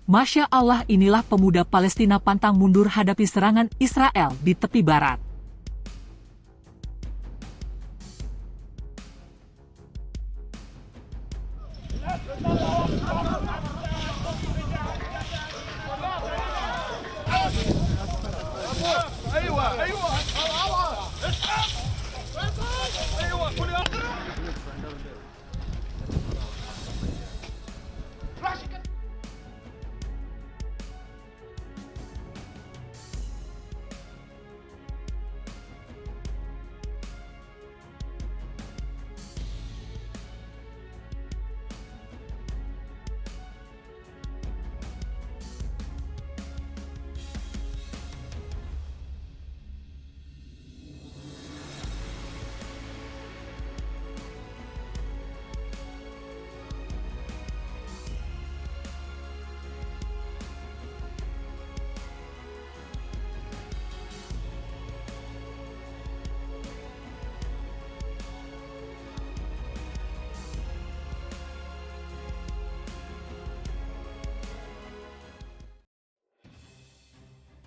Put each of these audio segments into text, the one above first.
Masya Allah, inilah pemuda Palestina pantang mundur hadapi serangan Israel di tepi barat.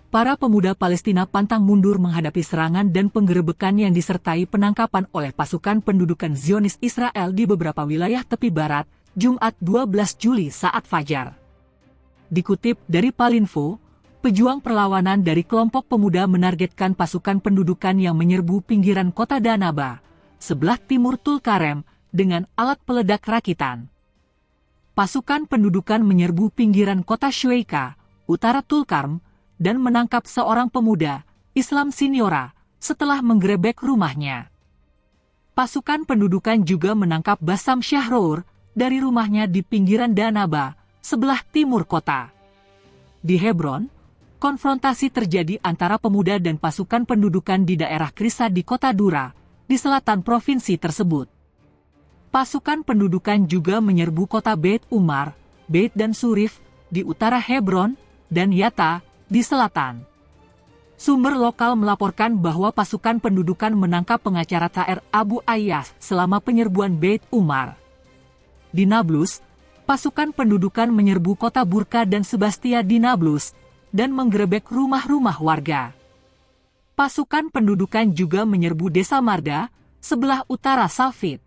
Para pemuda Palestina pantang mundur menghadapi serangan dan penggerebekan yang disertai penangkapan oleh pasukan pendudukan Zionis Israel di beberapa wilayah tepi barat, Jumat 12 Juli saat fajar. Dikutip dari Palinfo, pejuang perlawanan dari kelompok pemuda menargetkan pasukan pendudukan yang menyerbu pinggiran kota Danaba, sebelah timur Tulkarem, dengan alat peledak rakitan. Pasukan pendudukan menyerbu pinggiran kota Shueika, utara Tulkarm, dan menangkap seorang pemuda, Islam Siniora, setelah menggerebek rumahnya. Pasukan pendudukan juga menangkap Bassam Shahrour dari rumahnya di pinggiran Danaba, sebelah timur kota. Di Hebron, konfrontasi terjadi antara pemuda dan pasukan pendudukan di daerah Krisa di kota Dura, di selatan provinsi tersebut. Pasukan pendudukan juga menyerbu kota Beit Umar, Beit dan Surif, di utara Hebron, dan Yatta, di selatan. Sumber lokal melaporkan bahwa pasukan pendudukan menangkap pengacara Thaer Abu Ayyas selama penyerbuan Beit Umar. Di Nablus, pasukan pendudukan menyerbu kota Burka dan Sebastia di Nablus, dan menggerebek rumah-rumah warga. Pasukan pendudukan juga menyerbu desa Marda, sebelah utara Salfit.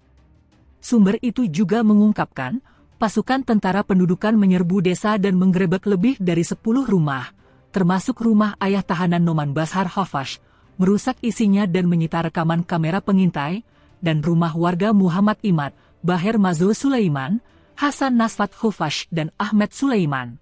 Sumber itu juga mengungkapkan, pasukan tentara pendudukan menyerbu desa dan menggerebek lebih dari 10 rumah, termasuk rumah ayah tahanan Noman Bashar Hofash, merusak isinya dan menyita rekaman kamera pengintai, dan rumah warga Muhammad Imad, Baher Mazo Sulaiman, Hasan Nasfat Hofash, dan Ahmed Sulaiman.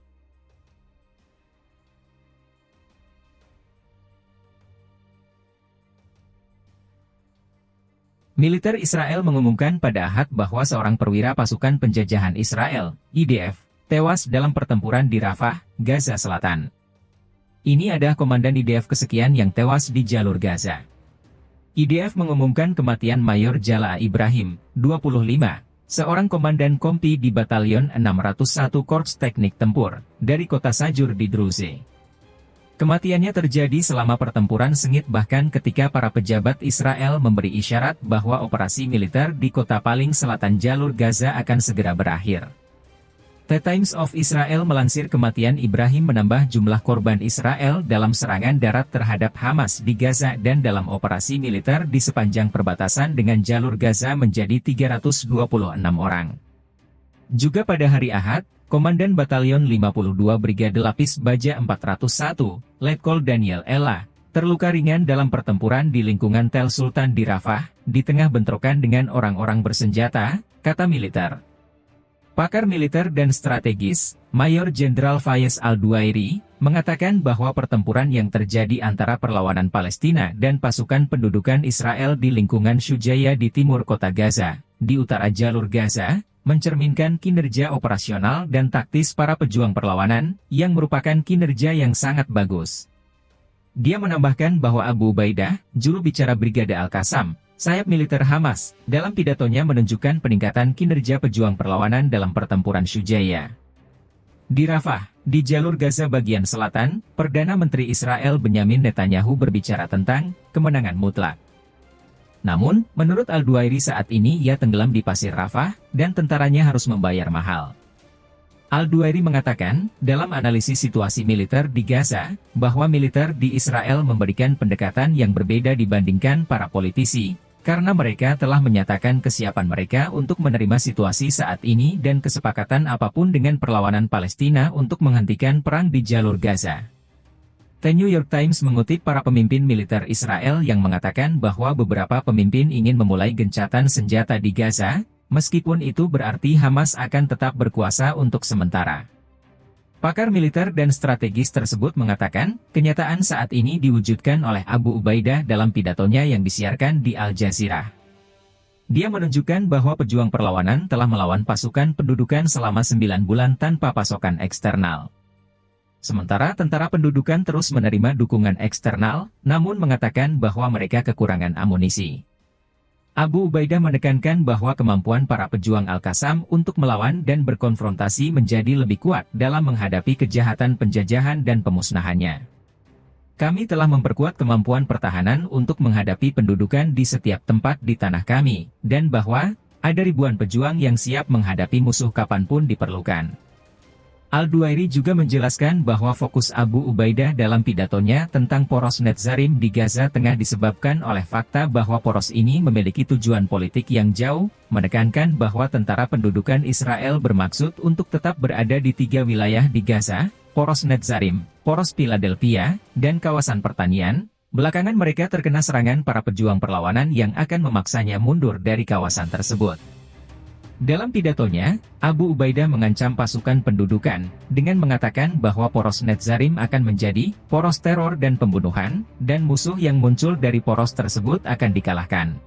Militer Israel mengumumkan pada Ahad bahwa seorang perwira pasukan penjajahan Israel, IDF, tewas dalam pertempuran di Rafah, Gaza Selatan. Ini adalah komandan IDF kesekian yang tewas di jalur Gaza. IDF mengumumkan kematian Mayor Jalaa Ibrahim, 25, seorang komandan kompi di Batalion 601 Korps Teknik Tempur, dari kota Sajur di Druze. Kematiannya terjadi selama pertempuran sengit bahkan ketika para pejabat Israel memberi isyarat bahwa operasi militer di kota paling selatan jalur Gaza akan segera berakhir. The Times of Israel melansir kematian Ibrahim menambah jumlah korban Israel dalam serangan darat terhadap Hamas di Gaza dan dalam operasi militer di sepanjang perbatasan dengan jalur Gaza menjadi 326 orang. Juga pada hari Ahad, Komandan Batalion 52 Brigade Lapis Baja 401, Letkol Daniel Ella, terluka ringan dalam pertempuran di lingkungan Tel Sultan di Rafah, di tengah bentrokan dengan orang-orang bersenjata, kata militer. Pakar militer dan strategis, Mayor Jenderal Fayez Al-Duairi, mengatakan bahwa pertempuran yang terjadi antara perlawanan Palestina dan pasukan pendudukan Israel di lingkungan Shujaya di timur kota Gaza, di utara jalur Gaza, mencerminkan kinerja operasional dan taktis para pejuang perlawanan, yang merupakan kinerja yang sangat bagus. Dia menambahkan bahwa Abu Ubaidah, juru bicara Brigade Al-Qassam, sayap militer Hamas, dalam pidatonya menunjukkan peningkatan kinerja pejuang perlawanan dalam pertempuran Shujaya. Di Rafah, di jalur Gaza bagian selatan, Perdana Menteri Israel Benyamin Netanyahu berbicara tentang kemenangan mutlak. Namun, menurut Al-Duairi saat ini ia tenggelam di pasir Rafah, dan tentaranya harus membayar mahal. Al-Duairi mengatakan, dalam analisis situasi militer di Gaza, bahwa militer di Israel memberikan pendekatan yang berbeda dibandingkan para politisi, karena mereka telah menyatakan kesiapan mereka untuk menerima situasi saat ini dan kesepakatan apapun dengan perlawanan Palestina untuk menghentikan perang di jalur Gaza. The New York Times mengutip para pemimpin militer Israel yang mengatakan bahwa beberapa pemimpin ingin memulai gencatan senjata di Gaza, meskipun itu berarti Hamas akan tetap berkuasa untuk sementara. Pakar militer dan strategis tersebut mengatakan, kenyataan saat ini diwujudkan oleh Abu Ubaidah dalam pidatonya yang disiarkan di Al Jazeera. Dia menunjukkan bahwa pejuang perlawanan telah melawan pasukan pendudukan selama 9 bulan tanpa pasokan eksternal. Sementara tentara pendudukan terus menerima dukungan eksternal, namun mengatakan bahwa mereka kekurangan amunisi. Abu Ubaidah menekankan bahwa kemampuan para pejuang Al-Qassam untuk melawan dan berkonfrontasi menjadi lebih kuat dalam menghadapi kejahatan penjajahan dan pemusnahannya. Kami telah memperkuat kemampuan pertahanan untuk menghadapi pendudukan di setiap tempat di tanah kami, dan bahwa ada ribuan pejuang yang siap menghadapi musuh kapanpun diperlukan. Al-Duairi juga menjelaskan bahwa fokus Abu Ubaidah dalam pidatonya tentang poros Netzarim di Gaza Tengah disebabkan oleh fakta bahwa poros ini memiliki tujuan politik yang jauh, menekankan bahwa tentara pendudukan Israel bermaksud untuk tetap berada di 3 wilayah di Gaza, poros Netzarim, poros Philadelphia, dan kawasan pertanian. Belakangan mereka terkena serangan para pejuang perlawanan yang akan memaksanya mundur dari kawasan tersebut. Dalam pidatonya, Abu Ubaidah mengancam pasukan pendudukan, dengan mengatakan bahwa poros Netzarim akan menjadi poros teror dan pembunuhan, dan musuh yang muncul dari poros tersebut akan dikalahkan.